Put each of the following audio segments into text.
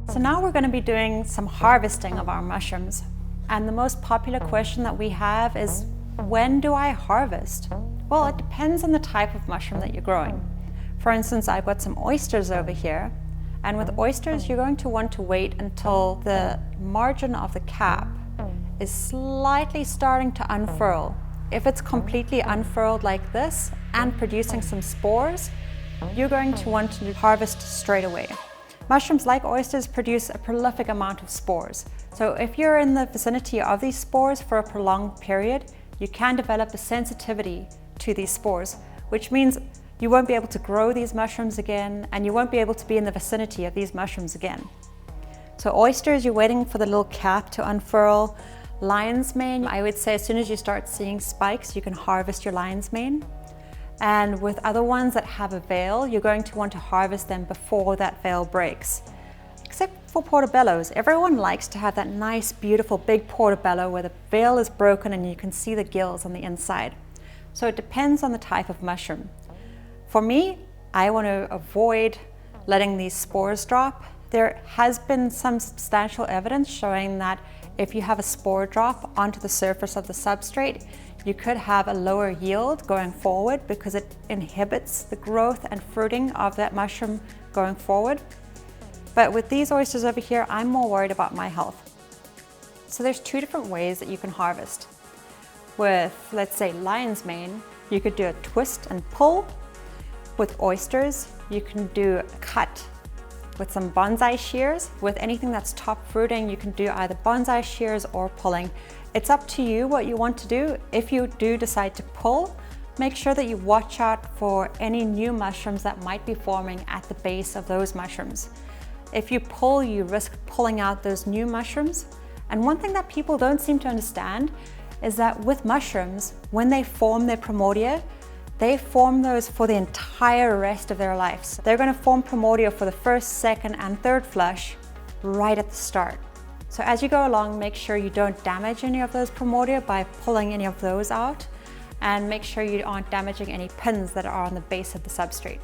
So now we're going to be doing some harvesting of our mushrooms. And the most popular question that we have is, when do I harvest? Well, it depends on the type of mushroom that you're growing. For instance, I've got some oysters over here. And with oysters, you're going to want to wait until the margin of the cap is slightly starting to unfurl. If it's completely unfurled like this and producing some spores, you're going to want to harvest straight away. Mushrooms, like oysters, produce a prolific amount of spores. So if you're in the vicinity of these spores for a prolonged period, you can develop a sensitivity to these spores, which means you won't be able to grow these mushrooms again, and you won't be able to be in the vicinity of these mushrooms again. So oysters, you're waiting for the little cap to unfurl. Lion's mane, I would say as soon as you start seeing spikes, you can harvest your lion's mane. And with other ones that have a veil, you're going to want to harvest them before that veil breaks. Except for portobellos. Everyone likes to have that nice, beautiful, big portobello where the veil is broken and you can see the gills on the inside. So it depends on the type of mushroom. For me, I want to avoid letting these spores drop. There has been some substantial evidence showing that if you have a spore drop onto the surface of the substrate, you could have a lower yield going forward because it inhibits the growth and fruiting of that mushroom going forward. But with these oysters over here, I'm more worried about my health. So there's two different ways that you can harvest. With, let's say, lion's mane, you could do a twist and pull. With oysters, you can do a cut with some bonsai shears. With anything that's top fruiting, you can do either bonsai shears or pulling. It's up to you what you want to do. If you do decide to pull, make sure that you watch out for any new mushrooms that might be forming at the base of those mushrooms. If you pull, you risk pulling out those new mushrooms. And one thing that people don't seem to understand is that with mushrooms, when they form their primordia, they form those for the entire rest of their lives. They're going to form primordia for the first, second, and third flush right at the start. So as you go along, make sure you don't damage any of those primordia by pulling any of those out, and make sure you aren't damaging any pins that are on the base of the substrate.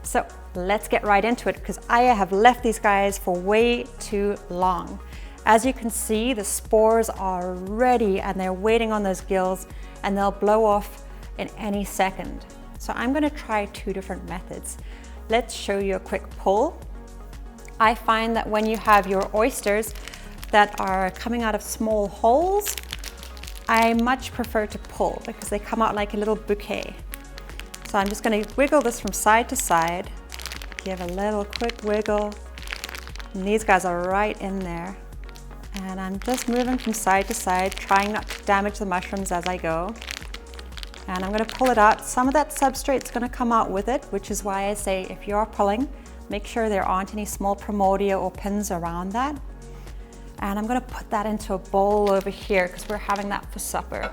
So let's get right into it, because I have left these guys for way too long. As you can see, the spores are ready and they're waiting on those gills, and they'll blow off in any second. So I'm going to try two different methods. Let's show you a quick pull. I find that when you have your oysters that are coming out of small holes, I much prefer to pull because they come out like a little bouquet. So I'm just going to wiggle this from side to side, give a little quick wiggle, and these guys are right in there. And I'm just moving from side to side, trying not to damage the mushrooms as I go. And I'm going to pull it out. Some of that substrate is going to come out with it, which is why I say if you are pulling, make sure there aren't any small primordia or pins around that. And I'm going to put that into a bowl over here because we're having that for supper.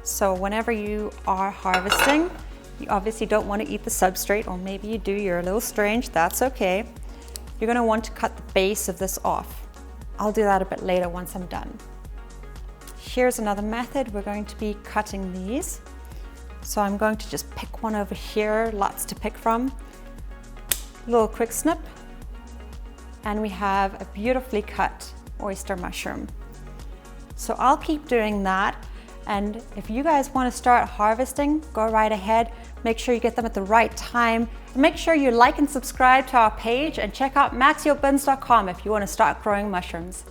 So whenever you are harvesting, you obviously don't want to eat the substrate, or maybe you do, you're a little strange, that's okay. You're going to want to cut the base of this off. I'll do that a bit later once I'm done. Here's another method. We're going to be cutting these. So I'm going to just pick one over here, lots to pick from. Little quick snip. And we have a beautifully cut oyster mushroom. So I'll keep doing that. And if you guys want to start harvesting, go right ahead. Make sure you get them at the right time. And make sure you like and subscribe to our page, and check out maxyieldbins.com if you want to start growing mushrooms.